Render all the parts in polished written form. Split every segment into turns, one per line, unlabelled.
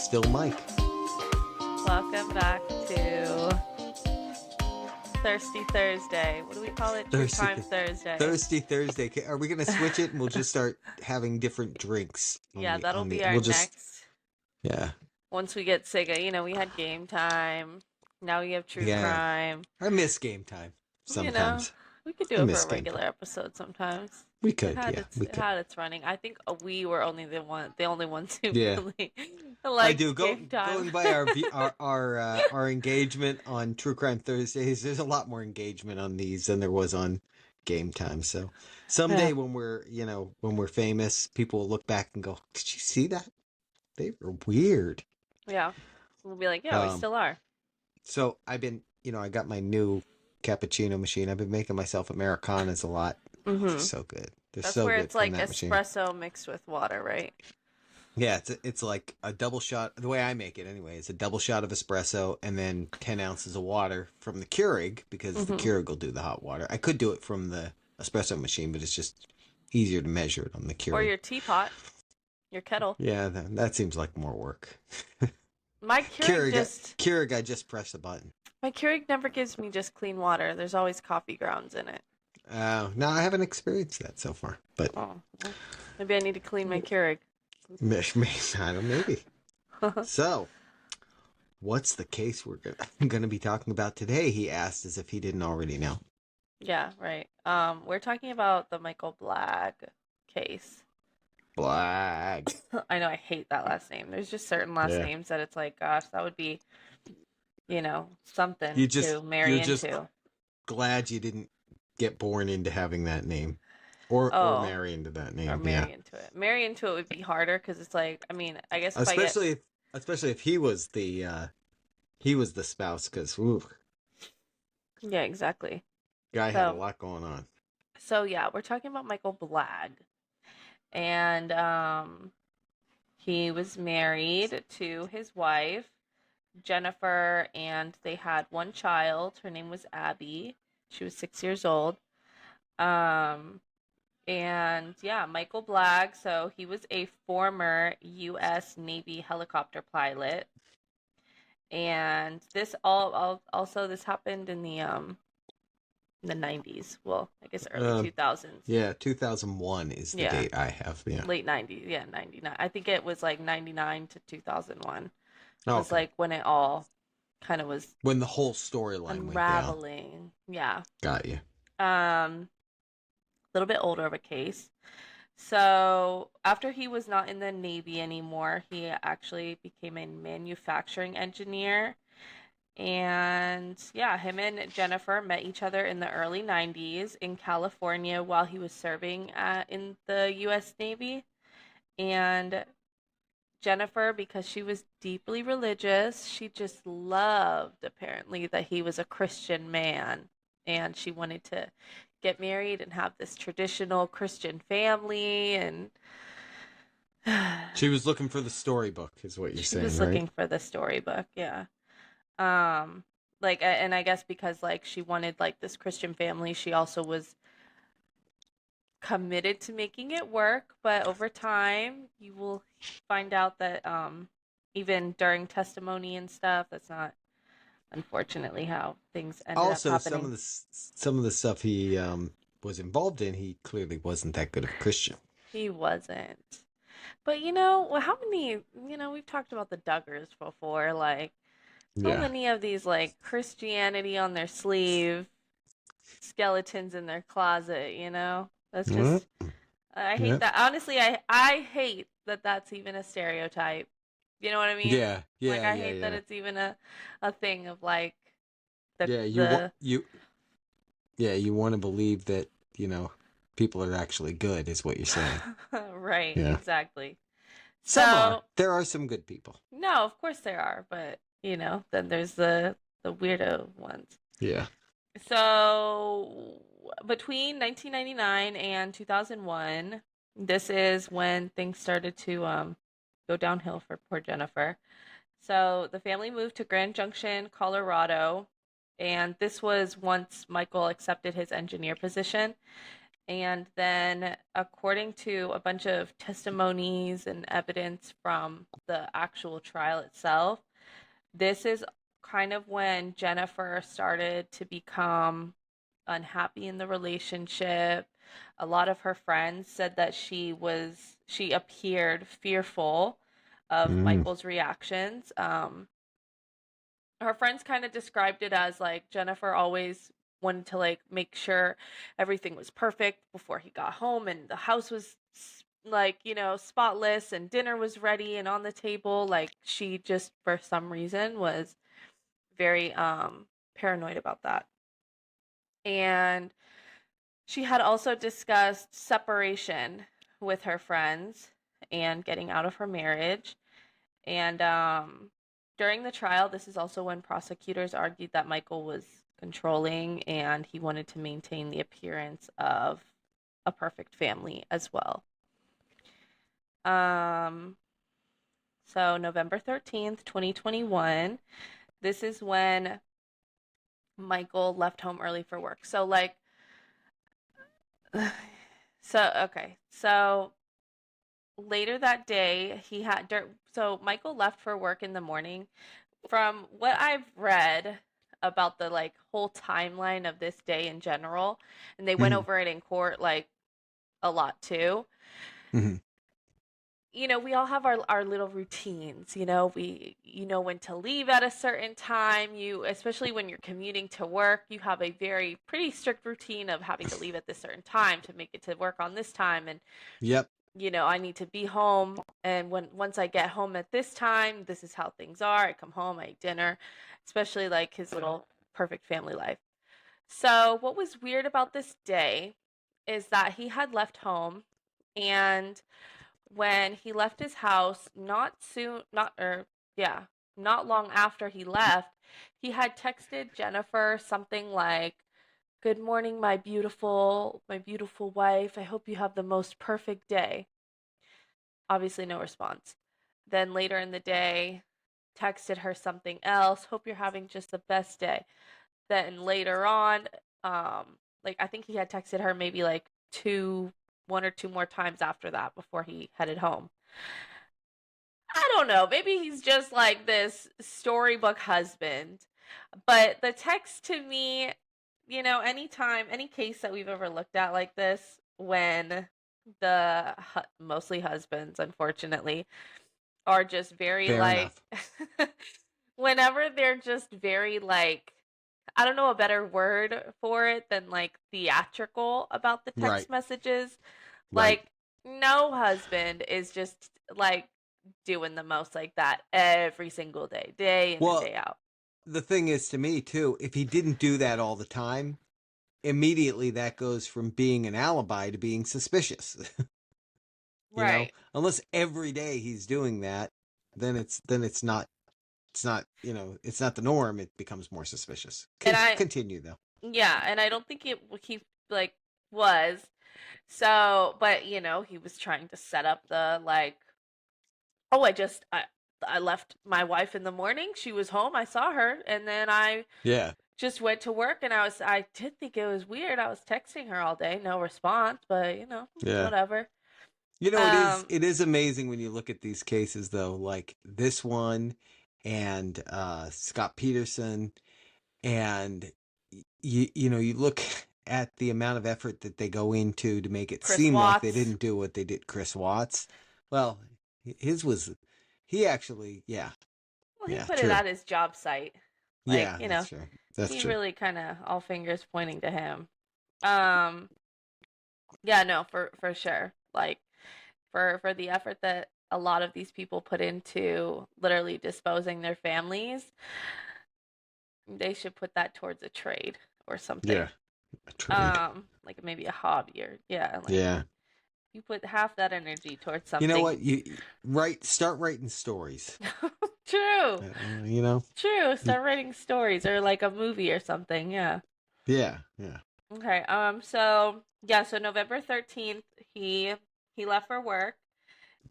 still Mike.
Welcome back to Thirsty Thursday. What do we call it? True Crime Thursday.
Thirsty Thursday. Are we going to switch it and we'll just start having different drinks?
Yeah, that'll be our next.
Yeah.
Once we get sick of, we had game time. Now we have true crime.
I miss game time sometimes.
We could do it for a regular episode sometimes.
We could,
It had its running. I think we were only the only ones who really liked
I do.
game time.
Going by our engagement on True Crime Thursdays, there's a lot more engagement on these than there was on game time. So someday when we're famous, people will look back and go, "Did you see that? They were weird."
Yeah, we'll be like, "Yeah, we still are."
So I've been, I got my new cappuccino machine. I've been making myself Americanas a lot.
Mm-hmm.
They're so good.
That's so where it's like espresso mixed with water, right?
Yeah, it's like a double shot. The way I make it, anyway, is a double shot of espresso and then 10 ounces of water from the Keurig, because the Keurig will do the hot water. I could do it from the espresso machine, but it's just easier to measure it on the Keurig.
Or your teapot, your kettle.
Yeah, that seems like more work.
My
Keurig, I just press the button.
My Keurig never gives me just clean water. There's always coffee grounds in it.
No, I haven't experienced that so far. But
maybe I need to clean my Keurig.
Maybe. So, what's the case we're going to be talking about today? He asked, as if he didn't already know.
Yeah, right. We're talking about the Michael Blagg case.
Blagg.
I know I hate that last name. There's just certain last names that it's like, gosh, that would be, something to marry into. You're just
glad you didn't get born into having that name. Or marry into that name.
Or marry into it. Marry into it would be harder because it's like, I guess
especially if he was the spouse, because
yeah, exactly.
Guy had a lot going on.
So yeah, we're talking about Michael Blagg, and he was married to his wife Jennifer, and they had one child. Her name was Abby. She was 6 years old. And yeah, Michael Blagg, so he was a former U.S. Navy helicopter pilot. And this this happened in the 90s. Well, I guess early 2000s.
Yeah, 2001 is the date I have. Yeah.
Late 90s, 99. I think it was like 99 to 2001. It was like when it all kind of was...
When the whole storyline
unraveling.
Went down.
Yeah.
Got you.
Little bit older of a case. So after he was not in the Navy anymore, he actually became a manufacturing engineer. And yeah, him and Jennifer met each other in the early 90s in California while he was serving in the U.S. Navy. And Jennifer, because she was deeply religious, she just loved, apparently, that he was a Christian man. And she wanted to get married and have this traditional Christian family, and
she was looking for the storybook, is what you're saying, right?
She was looking for the storybook, yeah. And I guess because she wanted this Christian family, she also was committed to making it work. But over time, you will find out that even during testimony and stuff, that's not, unfortunately, how things ended up happening.
Also, some of the stuff he was involved in, he clearly wasn't that good of a Christian.
He wasn't. But how many? We've talked about the Duggars before. Many of these Christianity on their sleeve, skeletons in their closet. That's just. I hate that. Honestly, I hate that. That's even a stereotype. You know what I mean?
Yeah.
I hate that it's even a thing of
you want to believe that, people are actually good, is what you're saying.
Right, exactly.
There are some good people.
No, of course there are, but then there's the weirdo ones.
Yeah.
So between 1999 and 2001, this is when things started to go downhill for poor Jennifer. So the family moved to Grand Junction, Colorado, and this was once Michael accepted his engineer position. And then, according to a bunch of testimonies and evidence from the actual trial itself, this is kind of when Jennifer started to become unhappy in the relationship. A lot of her friends said that she appeared fearful of
Mm.
Michael's reactions. Her friends kind of described it as like Jennifer always wanted to like make sure everything was perfect before he got home and the house was like, spotless and dinner was ready and on the table. Like she just for some reason was very paranoid about that. And she had also discussed separation with her friends and getting out of her marriage. And during the trial, this is also when prosecutors argued that Michael was controlling and he wanted to maintain the appearance of a perfect family as well. Um, so November 13th, 2021, this is when Michael left home early for work. So like so later that day, so Michael left for work in the morning. From what I've read about the like whole timeline of this day in general, and they went
Mhm.
over it in court like a lot too.
Mhm.
We all have our little routines. We know when to leave at a certain time. Especially when you're commuting to work, you have a very pretty strict routine of having to leave at this certain time to make it to work on this time. And
Yep.
I need to be home, and once I get home at this time, this is how things are. I come home, I eat dinner, especially like his little perfect family life. So, what was weird about this day is that he had left home, and when he left his house, not long after he left, he had texted Jennifer something like, "Good morning, my beautiful wife. I hope you have the most perfect day." Obviously, no response. Then later in the day, texted her something else. Hope you're having just the best day. Then later on, like I think he had texted her maybe like one or two more times after that before he headed home. I don't know. Maybe he's just like this storybook husband. But the text to me, anytime, any case that we've ever looked at like this, when mostly husbands, unfortunately, are just very
Fair
like,
enough.
whenever they're just very like, I don't know a better word for it than like theatrical about the
Right.
text messages.
Right.
Like, no husband is just like doing the most like that every single day, day in and
Well,
day out.
the thing is to me too, if he didn't do that all the time, immediately that goes from being an alibi to being suspicious.
Right.
Unless every day he's doing that, then it's not the norm. It becomes more suspicious.
And I,
Continue though.
yeah, and I don't think he like was. So, but he was trying to set up the like, oh, I left my wife in the morning. She was home. I saw her, and then I
Yeah.
just went to work. And I did think it was weird. I was texting her all day, no response. But
Yeah.
whatever.
It is
Um,
it is amazing when you look at these cases though, like this one and Scott Peterson, and you look at the amount of effort that they go into to make it
Chris
seem like they
Watts.
didn't do what they did Chris Watts. Well, his was he actually, yeah.
Well, he
Yeah,
put it
true.
at his job site. Like,
Yeah, that's true. That's
he
true.
really kind of all fingers pointing to him. Um, yeah, no, for sure. Like, for the effort that a lot of these people put into literally disposing their families, they should put that towards a trade or
Yeah,
something.
a trade.
Like maybe a hobby or yeah, like
Yeah.
you put half that energy towards
You know
something.
what? You write start writing stories.
True.
You know?
True. Start writing stories or like a movie or something. Yeah.
Yeah, yeah.
Okay. So yeah. So November 13th, he left for work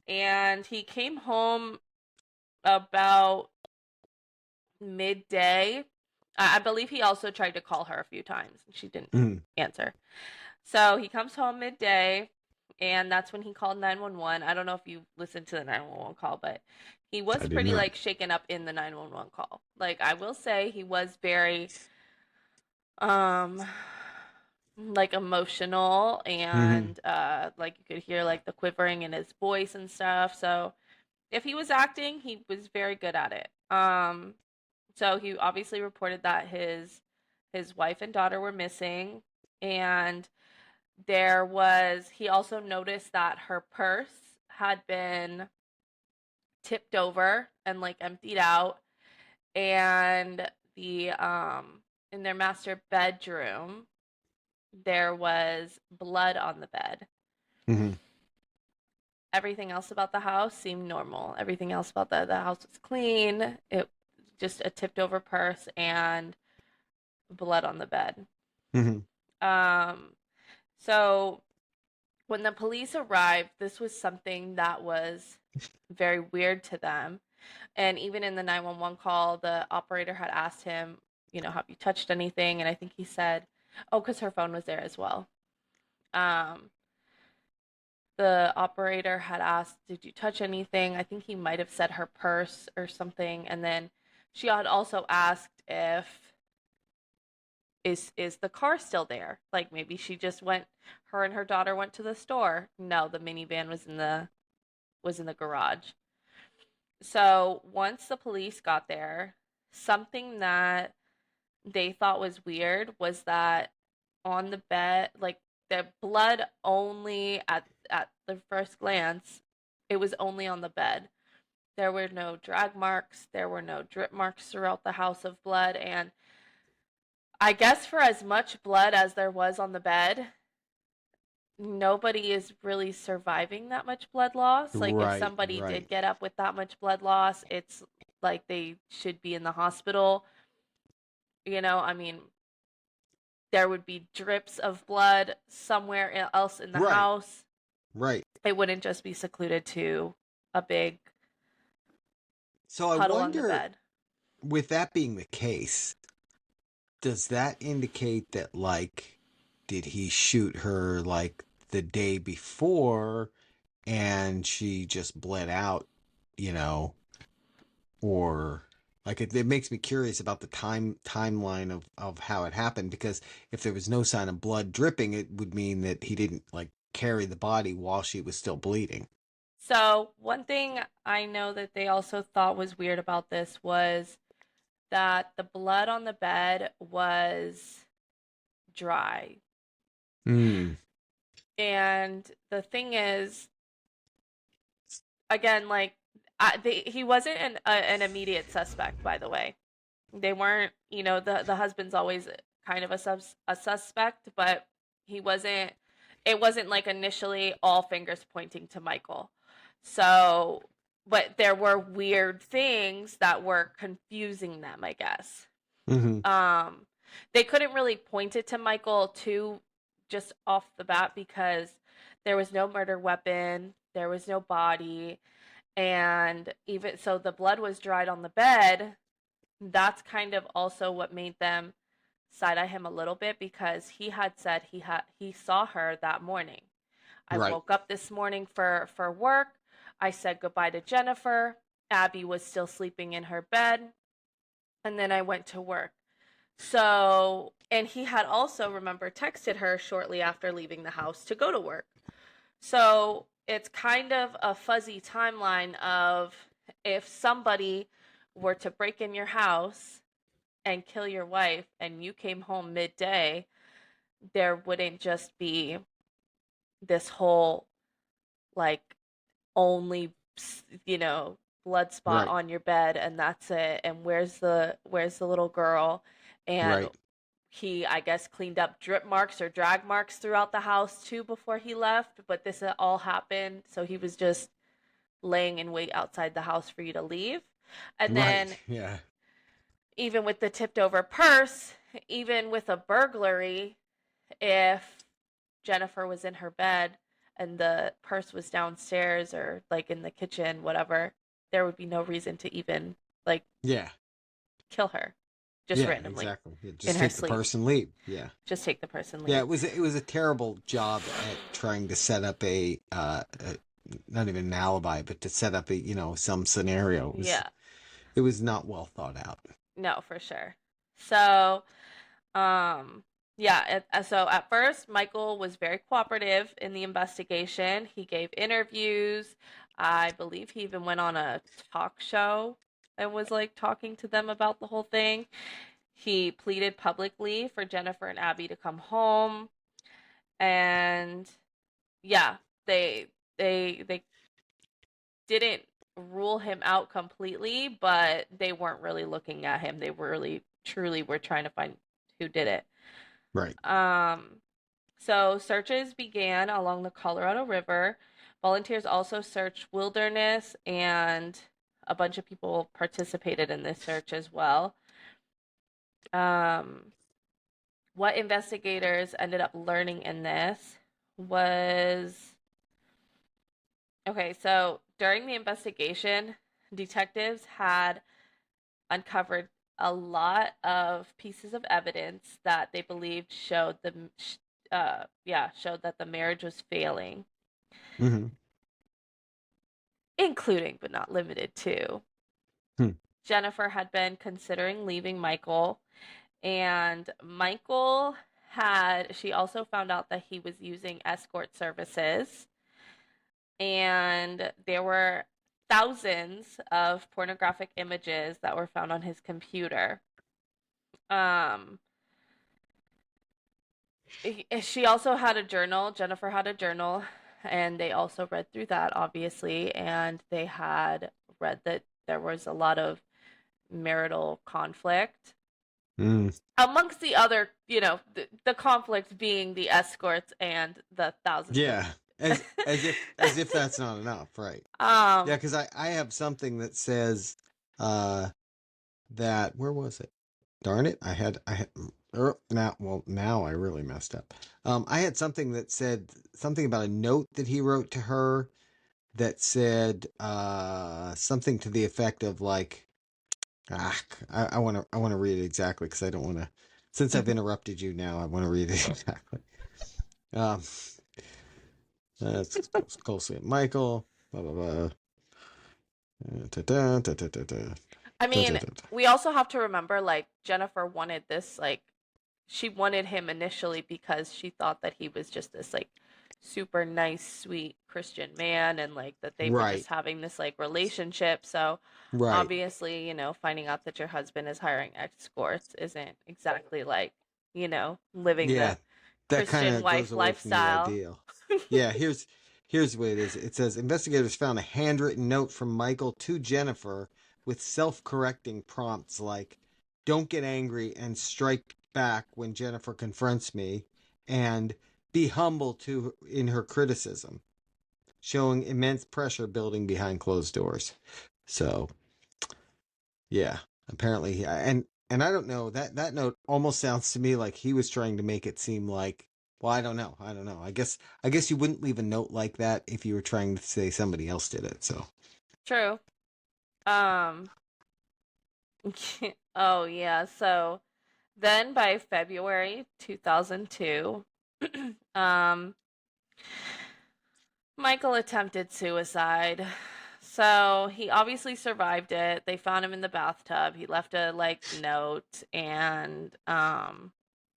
and he came home about midday. I believe he also tried to call her a few times and she didn't
Mm.
answer. So he comes home midday, and that's when he called 911. I don't know if you listened to the 911 call, but he
I
was
did
pretty
not.
like shaken up in the 911 call. Like I will say he was very um like emotional,
Hmm.
and like you could hear like the quivering in his voice and stuff. So if he was acting, he was very good at it. So he obviously reported that his wife and daughter were missing, and he also noticed that her purse had been tipped over and like emptied out, and the in their master bedroom there was blood on the bed.
Hmm.
Everything else about the house seemed normal. Everything else about the house was clean. It just a tipped over purse and blood on the bed.
Hmm.
Um, so when the police arrived, this was something that was very weird to them. And even in the 911 call, the operator had asked him, have you touched anything? And I think he said, oh, because her phone was there as well. Um, the operator had asked, did you touch anything? I think he might have said her purse or something. And then she had also asked if is the car still there? Like maybe she just went her and her daughter went to the store. No, the minivan was in the garage. So once the police got there, something that they thought was weird was that on the bed, like the blood only at the first glance, it was only on the bed. There were no drag marks, there were no drip marks throughout the house of blood, and I guess for as much blood as there was on the bed, nobody is really surviving that much blood loss. Like if
Right,
somebody did
right,
get up with that much blood loss, it's like they should be in the hospital. I mean, there would be drips of blood somewhere else in the
right,
house.
right.
It wouldn't just be secluded to a big
So I
puddle on the
wonder,
bed.
with that being the case, does that indicate that, like, did he shoot her like the day before and she just bled out, you know, or like it makes me curious about the timeline of how it happened, because if there was no sign of blood dripping, it would mean that he didn't like carry the body while she was still bleeding.
So, one thing I know that they also thought was weird about this was that the blood on the bed was dry.
Hmm.
And the thing is, again, like, he wasn't an immediate suspect, by the way. They weren't, the husband's always kind of a suspect, but he wasn't, it wasn't like initially all fingers pointing to Michael. So, but there were weird things that were confusing them, I guess.
Hmm.
Um, they couldn't really point it to Michael too just off the bat because there was no murder weapon, there was no body, and even so the blood was dried on the bed. That's kind of also what made them side eye him a little bit because he had said he saw her that morning. I
Right.
woke up this morning for work. I said goodbye to Jennifer. Abby was still sleeping in her bed, and then I went to work. So, and he had also, remember, texted her shortly after leaving the house to go to work. So, it's kind of a fuzzy timeline of if somebody were to break in your house and kill your wife and you came home midday, there wouldn't just be this whole like only blood spot
Right.
on your bed and that's it, and where's the little girl, and
Right.
he I guess cleaned up drip marks or drag marks throughout the house too before he left, but this all happened so he was just laying in wait outside the house for you to leave. And
Right.
then
Yeah.
even with the tipped over purse, even with a burglary, if Jennifer was in her bed and the purse was downstairs or like in the kitchen, whatever, there would be no reason to even like
Yeah.
kill her. just
Yeah,
randomly
exactly. Yeah,
in
just
her
take the
sleep.
person, leave. Yeah.
Just take the person,
Yeah,
leave.
it was a terrible job at trying to set up a not even an alibi, but to set up a, some scenario.
Yeah,
It was not well thought out.
no, for sure. So, um, yeah, so at first, Michael was very cooperative in the investigation. He gave interviews. I believe he even went on a talk show and was like talking to them about the whole thing. He pleaded publicly for Jennifer and Abby to come home. And yeah, they didn't rule him out completely, but they weren't really looking at him. They really truly were trying to find who did it.
Right.
Um, so searches began along the Colorado River. Volunteers also searched wilderness, and a bunch of people participated in this search as well. Um, what investigators ended up learning in this was okay, so during the investigation, detectives had uncovered a lot of pieces of evidence that they believed showed that the marriage was failing,
Mm-hmm.
including but not limited to
Hmm.
Jennifer had been considering leaving Michael, and Michael had she also found out that he was using escort services, and there were thousands of pornographic images that were found on his computer. Um, she also had a journal. Jennifer had a journal, and they also read through that, obviously, and they had read that there was a lot of marital conflict
Mm.
amongst the other, the conflict being the escorts and the thousands of.
Yeah. As if that's not enough, right? Yeah,
um,
because I have something that says uh that where was it? Darn it! Now I really messed up. I had something that said something about a note that he wrote to her that said something to the effect of like I want to read it exactly because I don't want to. Since I've interrupted you now, I want to read it exactly. Um, let's go closely at Michael. Blah blah blah. Da, da, da, da, da, da,
I
da, da,
mean,
da.
we also have to remember, like, Jennifer wanted this, like, she wanted him initially because she thought that he was just this, like, super nice, sweet Christian man, and like that they were
Right,
just having this like relationship. So
right.
obviously, finding out that your husband is hiring escorts isn't exactly like, living
Yeah,
the
that kind
Christian
of goes
wife
away from the
lifestyle.
ideal. Yeah, here's what it is. It says investigators found a handwritten note from Michael to Jennifer with self-correcting prompts like "Don't get angry and strike back when Jennifer confronts me," and "Be humble to in her criticism," showing immense pressure building behind closed doors. So, yeah, apparently, and I don't know that note almost sounds to me like he was trying to make it seem like, well, I don't know. I guess you wouldn't leave a note like that if you were trying to say somebody else did it. So,
True. Um oh yeah, so then by February 2002, um Michael attempted suicide. So he obviously survived it. They found him in the bathtub. He left a like note, and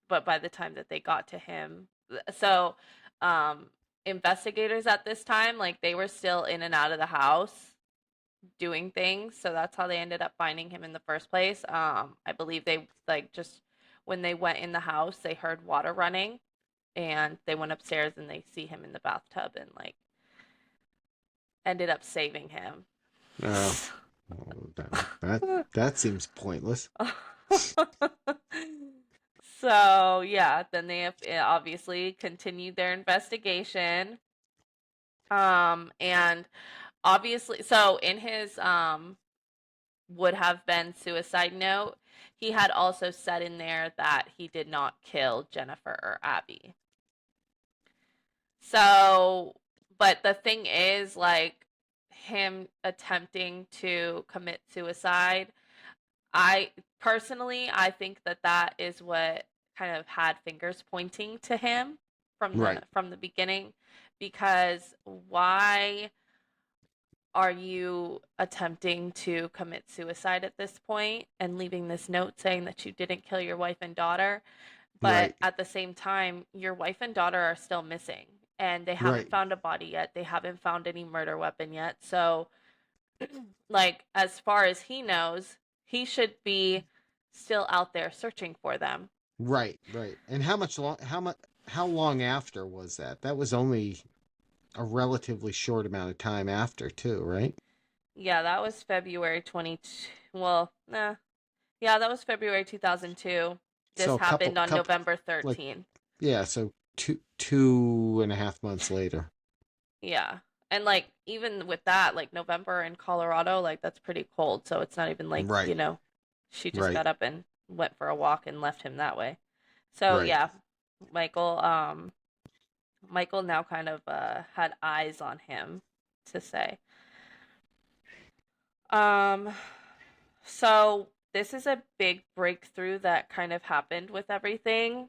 but by the time that they got to him, so um investigators at this time, like, they were still in and out of the house doing things, so that's how they ended up finding him in the first place. I believe they like just when they went in the house, they heard water running, and they went upstairs and they see him in the bathtub, and like ended up saving him.
uh, that that seems pointless.
So yeah, then they have obviously continued their investigation. And obviously, so in his would have been suicide note, he had also said in there that he did not kill Jennifer or Abby. So, but the thing is, like, him attempting to commit suicide, I Personally, I think that that is what kind of had fingers pointing to him
Right.
from the beginning, because why are you attempting to commit suicide at this point and leaving this note saying that you didn't kill your wife and daughter? But
Right.
at the same time, your wife and daughter are still missing and they haven't
Right.
found a body yet. They haven't found any murder weapon yet. So, like, as far as he knows, he should be still out there searching for them.
Right. Right. And how long after was that? That was only a relatively short amount of time after too, right?
Yeah, that was February 20. Well, nah. Yeah, that was February 2002.
So
This
a couple
happened on
couple
November
like
13th.
yeah, so 2.5 months later.
Yeah. And like even with that, like November in Colorado, like that's pretty cold. So it's not even like,
Right.
she just
Right.
got up and went for a walk and left him that way. So
Right.
yeah, Michael, Michael now kind of had eyes on him to say. Um so this is a big breakthrough that kind of happened with everything,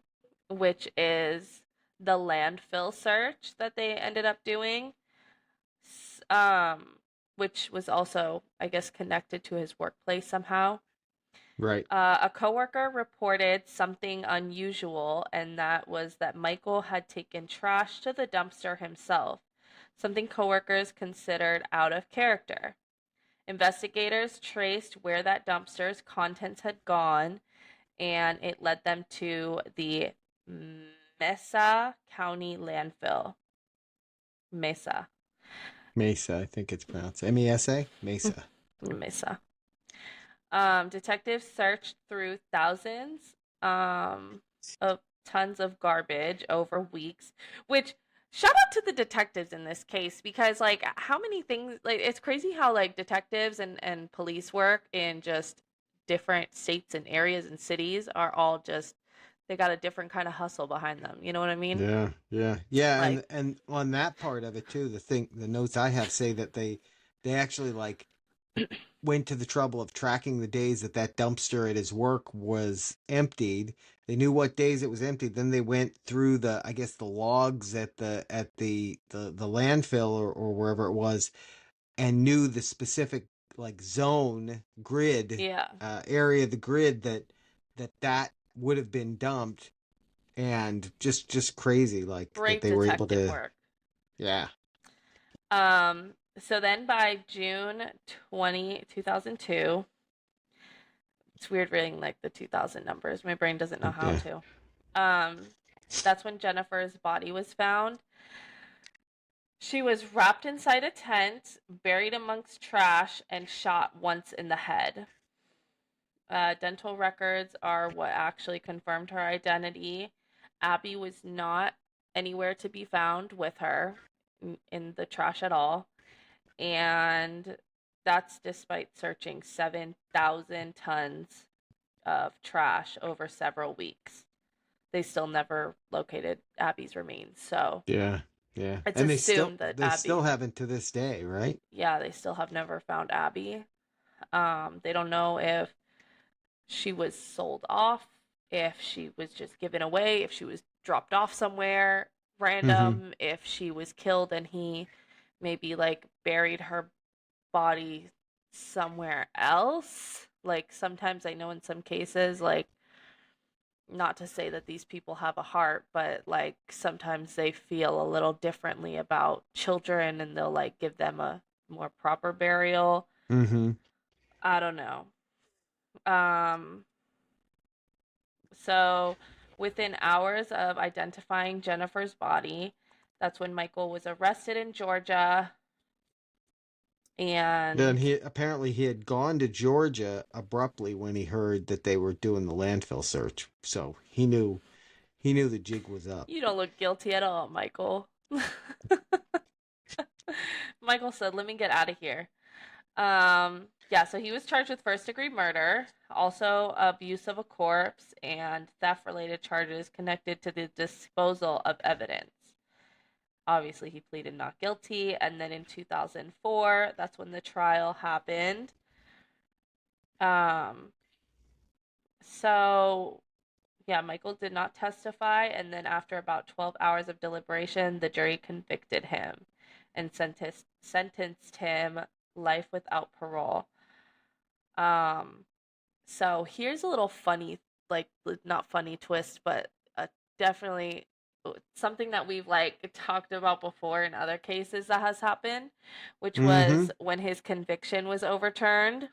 which is the landfill search that they ended up doing. Which was also, I guess, connected to his workplace somehow.
Right.
A coworker reported something unusual, and that was that Michael had taken trash to the dumpster himself, something coworkers considered out of character. Investigators traced where that dumpster's contents had gone, and it led them to the Mesa County landfill. Mesa.
Mesa, I think it's pronounced Mesa. Mesa.
Mesa. Detectives searched through thousands of tons of garbage over weeks, which shout out to the detectives in this case because like how many things like it's crazy how like detectives and police work in just different states and areas and cities are all just they got a different kind of hustle behind them. You know what I mean?
Yeah, yeah, yeah,
Like
and on that part of it too, the notes I have say that they actually like went to the trouble of tracking the days that that dumpster at his work was emptied. They knew what days it was emptied. Then they went through the, I guess, the logs at the landfill or wherever it was, and knew the specific like zone grid
yeah,
area of the grid that would have been dumped, and just crazy like that
great
they were able
detective
to.
work.
Yeah.
So then by June 2002, it's weird reading like the 2000 numbers. My brain doesn't know how
Yeah.
to. Um, that's when Jennifer's body was found. She was wrapped inside a tent, buried amongst trash, and shot once in the head. Dental records are what actually confirmed her identity. Abby was not anywhere to be found with her in the trash at all. And that's despite searching 7,000 tons of trash over several weeks. They still never located Abby's remains. So
Yeah. Yeah.
it's
And
assumed that
they still
Abby,
haven't to this day, right?
yeah, they still have never found Abby. They don't know if she was sold off, if she was just given away, if she was dropped off somewhere
Mm-hmm.
random, if she was killed and he maybe like buried her body somewhere else. Like sometimes I know in some cases, like not to say that these people have a heart, but like sometimes they feel a little differently about children and they'll like give them a more proper burial.
Mm-hmm.
I don't know. Um, so within hours of identifying Jennifer's body, that's when Michael was arrested in Georgia
Then
and
he had gone to Georgia abruptly when he heard that they were doing the landfill search. So he knew the jig was up.
you don't look guilty at all, Michael. Michael said, "Let me get out of here." Yeah, so he was charged with first degree murder, also abuse of a corpse, and theft related charges connected to the disposal of evidence. Obviously, he pleaded not guilty, and then in 2004, that's when the trial happened. Um, So, yeah, Michael did not testify, and then after about 12 hours of deliberation, the jury convicted him and sentenced him life without parole. Um, so here's a little funny, like not funny twist, but definitely something that we've like talked about before in other cases that has happened, which
Mm-hmm.
was when his conviction was overturned.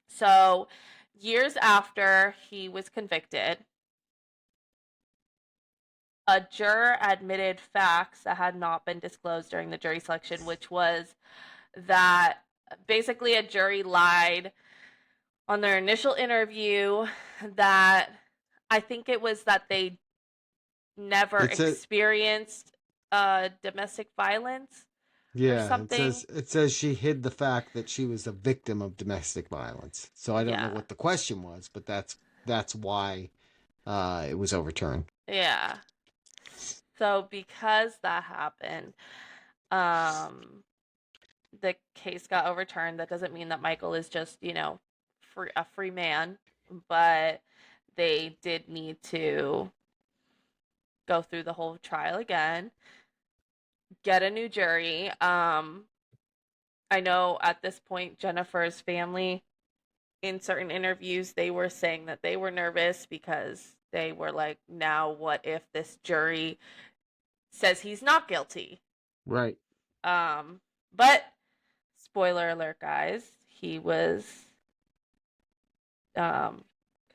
So years after he was convicted, a juror admitted facts that had not been disclosed during the jury selection, which was that basically a jury lied on their initial interview that I think it was that they never
It's a
experienced domestic violence or
Yeah,
something.
it says she hid the fact that she was a victim of domestic violence. So I don't know
Yeah.
what the question was, but that's why it was overturned.
Yeah. So because that happened, um the case got overturned. That doesn't mean that Michael is just, a free man, but they did need to go through the whole trial again, get a new jury. I know at this point Jennifer's family in certain interviews they were saying that they were nervous because they were like, now what if this jury says he's not guilty?
Right.
But spoiler alert, guys, he was um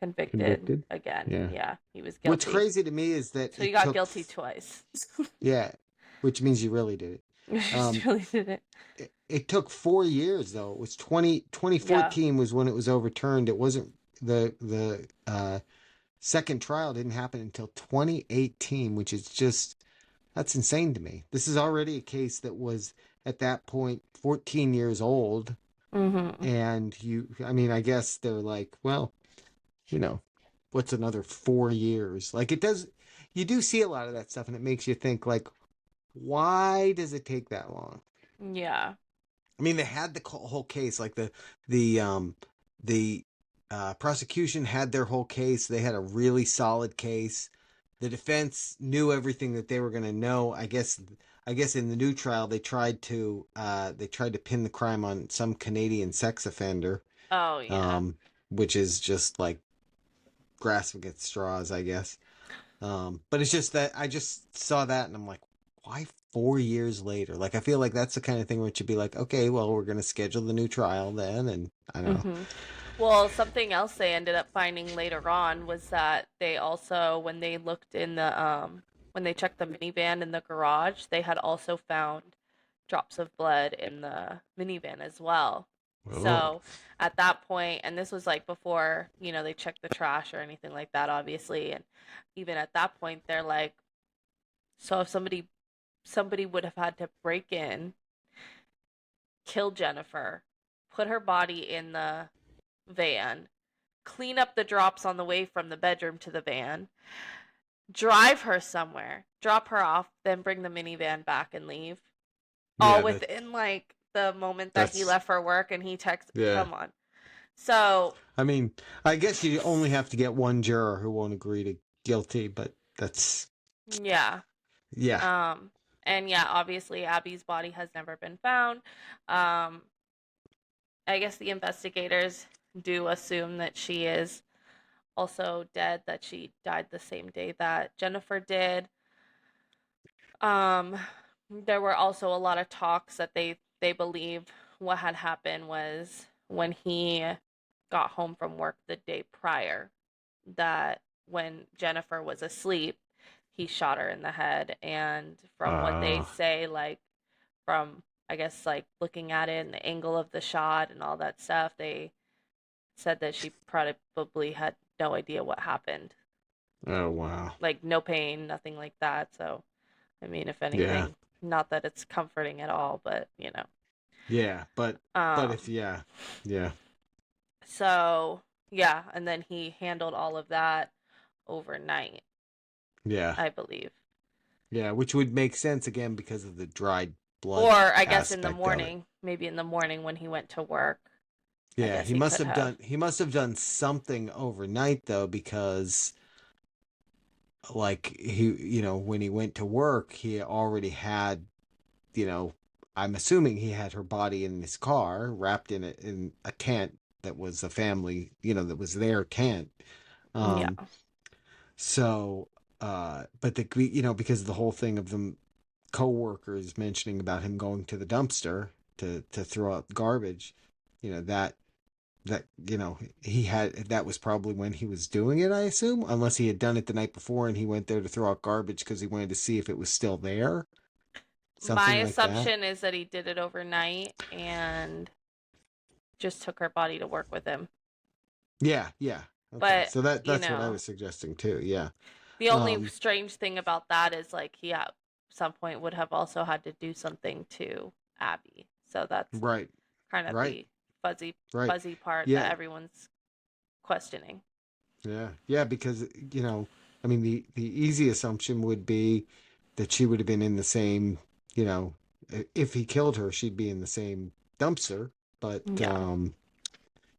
convicted
Convicted.
again.
Yeah.
Yeah, he was
What's
guilty.
crazy to me is that
So he got guilty twice.
yeah, which means you really did it.
Just
Um,
really did it.
it took 4 years though. It was twenty
Yeah.
fourteen was when it was overturned. It wasn't the second trial didn't happen until 2018, which is just that's insane to me. This is already a case that was at that point 14 years old.
Mhm.
And I mean, I guess they're like, well, you know, what's another 4 years? Like you do see a lot of that stuff and it makes you think, like, why does it take that long?
Yeah.
I mean, they had the whole case, like the the prosecution had their whole case. They had a really solid case. The defense knew everything that they were going to know. I guess in the new trial they tried to pin the crime on some Canadian sex offender,
Oh yeah.
which is just like grasping at straws, I guess. But it's just that I just saw that and I'm like, why 4 years later? Like, I feel like that's the kind of thing where it should be like, okay, well, we're going to schedule the new trial then. And I don't know.
Mhm. Well, something else they ended up finding later on was that they also, when they looked in when they checked the minivan in the garage, they had also found drops of blood in the minivan as well.
Oh,
So at that point, and this was like before, they checked the trash or anything like that, obviously, and even at that point, they're like, so if somebody would have had to break in, kill Jennifer, put her body in the van, clean up the drops on the way from the bedroom to the van, drive her somewhere, drop her off, then bring the minivan back and leave. All
yeah,
within like the moment that he
that's,
left for work and he texted,
yeah.
come on. So,
I mean, I guess you only have to get one juror who won't agree to guilty, but that's,
yeah.
yeah.
Um and yeah, obviously Abby's body has never been found. Um I guess the investigators do assume that she is also dead, that she died the same day that Jennifer did. Um, there were also a lot of talks that they believe what had happened was when he got home from work the day prior, that when Jennifer was asleep, he shot her in the head. And from what they
Uh,
say, like from I guess like looking at it and the angle of the shot and all that stuff, they said that she probably had no idea what happened.
oh, wow.
Like no pain, nothing like that. So I mean, if
Yeah.
anything, not that it's comforting at all, but
Yeah. But if,
Um,
yeah. Yeah.
so yeah, and then he handled all of that overnight,
Yeah.
I believe.
Yeah. Which would make sense again because of the dried blood
Or I guess in the
aspect of it.
morning, maybe in the morning when he went to work. I
Yeah,
guess he could have.
he must have done something overnight though, because like he, when he went to work, he already had, you know, I'm assuming he had her body in his car, wrapped in a tent that was a family, that was their tent. Um,
Yeah.
so, but because of the whole thing of the co-workers mentioning about him going to the dumpster to throw out garbage, that he had, that was probably when he was doing it, I assume, unless he had done it the night before and he went there to throw out garbage because he wanted to see if it was still there,
My
something like that.
assumption is that he did it overnight and just took her body to work with him.
Yeah, yeah. Okay,
But,
so
you
that's what I
know,
was suggesting too. Yeah.
the only
Um,
strange thing about that is like he at some point would have also had to do something to Abby. So that's
right,
kind of
right,
the fuzzy
right.
fuzzy part
Yeah,
that everyone's questioning.
yeah, yeah. Because I mean, the easy assumption would be that she would have been in the same, you know, if he killed her, she'd be in the same dumpster. But
Yeah.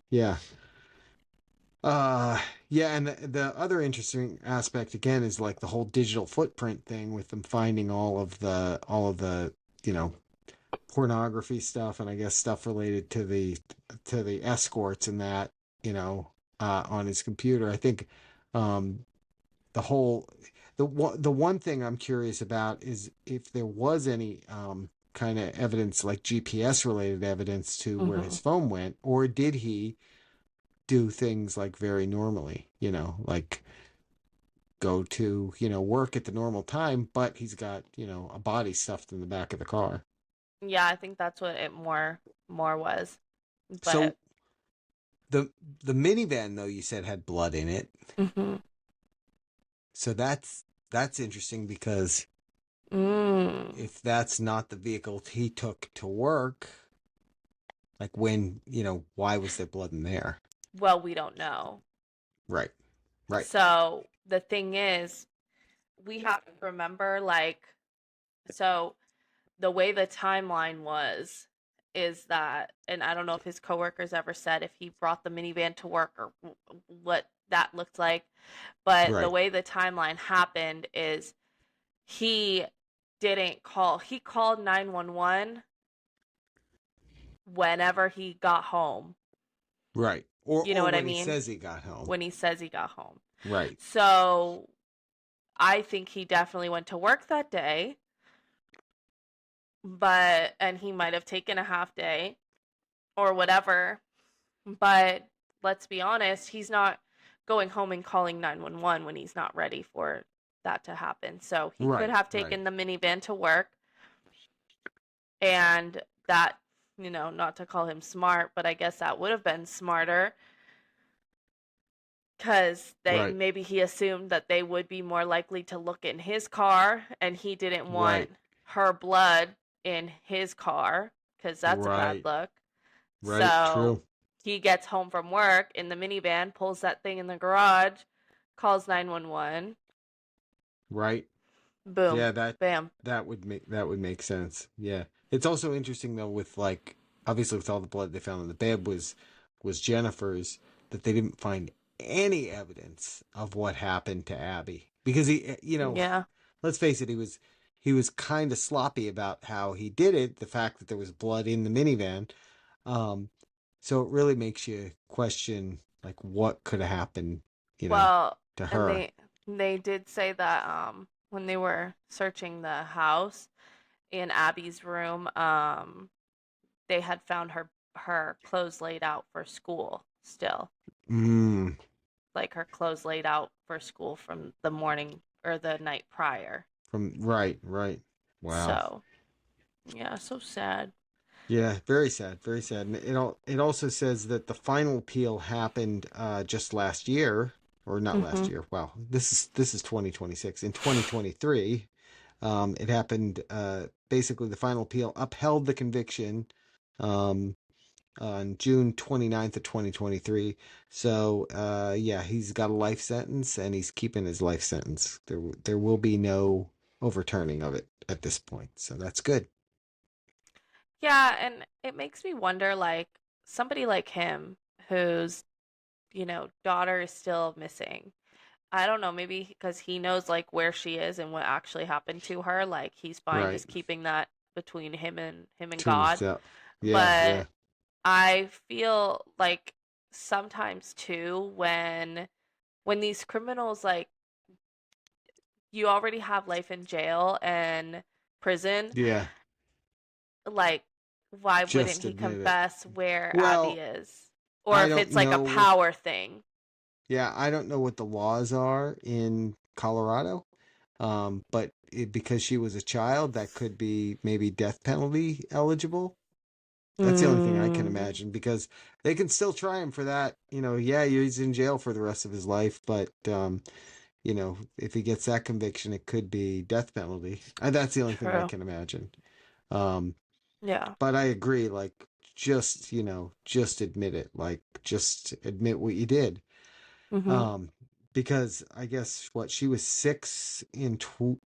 yeah, uh, yeah. And the other interesting aspect again is like the whole digital footprint thing with them finding all of the you know pornography stuff, and I guess stuff related to the escorts and that, on his computer. I think um the whole the one thing I'm curious about is if there was any kind of evidence, like GPS related evidence, to where
Hmm.
his phone went, or did he do things like very normally, like go to, work at the normal time, but he's got, a body stuffed in the back of the car.
Yeah, I think that's what it more was. But
So the the minivan, though, you said had blood in it.
hmm.
So that's interesting, because
Mm.
if that's not the vehicle he took to work, like, when, why was there blood in there?
Well, we don't know.
Right. Right.
So the thing is, we have to remember, like, so the way the timeline was is that, and I don't know if his coworkers ever said if he brought the minivan to work or what that looked like, but the
Right.
way the timeline happened is he didn't call. He called 911 whenever he got home.
Right.
You know
Or
what I
when he
mean?
says he got home.
When he says he got home.
Right.
So I think he definitely went to work that day, but and he might have taken a half day or whatever. But let's be honest, he's not going home and calling 911 when he's not ready for that to happen. So he could
Right.
have
Right.
taken the minivan to work, and that, not to call him smart, but I guess that would have been smarter because they
Right.
maybe he assumed that they would be more likely to look in his car, and he didn't want
Right.
her blood in his car because that's a bad
Right.
look.
Right.
So
True.
he gets home from work in the minivan, pulls that thing in the garage, calls 911.
Right.
Boom,
Yeah, that
bam.
that would make sense. Yeah. It's also interesting though, with, like, obviously with all the blood they found in the bed was Jennifer's, that they didn't find any evidence of what happened to Abby, because
Yeah.
let's face it, he was kind of sloppy about how he did it, the fact that there was blood in the minivan. Um so it really makes you question, like, what could have happened,
Well,
to
and
her.
they did say that when they were searching the house in Abby's room, they had found her clothes laid out for school still.
Mm,
Like her clothes laid out for school from the morning or the night prior.
from right, right. Wow.
So, yeah, so sad.
Yeah, very sad, very sad. And it also says that the final appeal happened just last year, or not last
Mhm.
year. Wow, this is 2026. In 2023, it happened. Basically, the final appeal upheld the conviction um, on June 29th of 2023. So yeah, he's got a life sentence, and he's keeping his life sentence. There will be no overturning of it at this point. So that's good.
Yeah, and it makes me wonder, like, somebody like him whose, daughter is still missing. I don't know, maybe because he knows like where she is and what actually happened to her, like he's fine
Right.
just keeping that between him and
To
God.
himself. Yeah, yeah.
But I feel like sometimes too when these criminals like you already have life in jail and prison,
Yeah.
like why wouldn't
Just
he
admit it.
confess where Abby
Well,
is? Or
I
if
don't
it's like a
know what
power thing.
yeah, I don't know what the laws are in Colorado. But because she was a child, that could be maybe death penalty eligible. That's the only thing I can
Mm,
imagine because they can still try him for that. Yeah, he's in jail for the rest of his life, but if he gets that conviction, it could be death penalty. And that's the only thing I
true.
can imagine. Um,
Yeah.
but I agree, like just admit it, like just admit what you did.
Mhm.
Um, because I guess what she was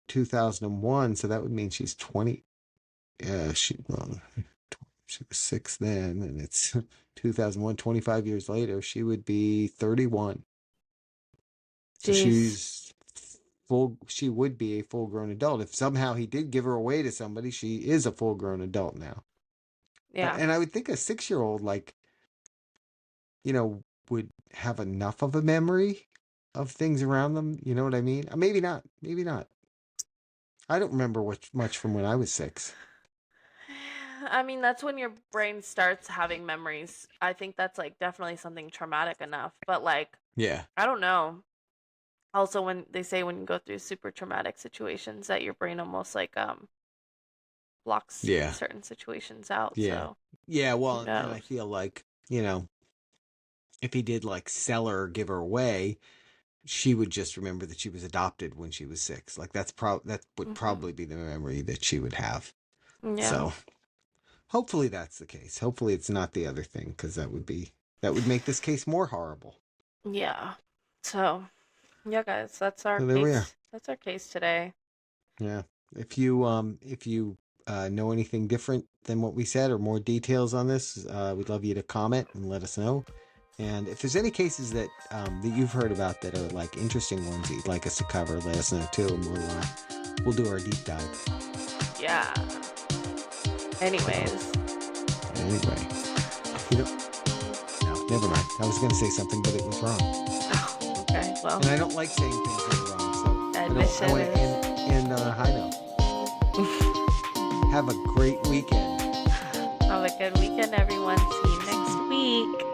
2001, so that would mean she's 20. Yeah, she was 6 then, and it's 2001, 25 years later, she would be 31. So
Jeez.
she would be a full grown adult. If somehow he did give her away to somebody, she is a full grown adult now.
Yeah.
And I would think a 6-year old, like, would have enough of a memory of things around them. You know what I mean? Maybe not. Maybe not. I don't remember much from when I was 6.
I mean, that's when your brain starts having memories. I think that's like definitely something traumatic enough. But like,
Yeah.
I don't know. Also, when they say when you go through super traumatic situations that your brain almost like blocks
Yeah.
certain situations out.
Yeah.
So
Yeah.
who
Well, and I
knows?
feel like, if he did like sell her or give her away, she would just remember that she was adopted when she was 6. Like that would
Hmm.
probably be the memory that she would have.
Yeah.
So hopefully that's the case. Hopefully it's not the other thing because that would make this case more horrible.
Yeah. So yeah, guys, that's our
So there we are.
case. That's our case today.
Yeah. If you know anything different than what we said or more details on this, we'd love you to comment and let us know. And if there's any cases that you've heard about that are like interesting ones that you'd like us to cover, let us know too, and we'll do our deep dive.
Yeah.
So
Anyways.
anyway, you know, no, never mind. I was going to say something, but it was wrong,
Okay. Well,
and I don't like saying things that are wrong. So I
admission
want to
is.
end on a high note. Have a great weekend.
Have a good weekend, everyone. See you next week.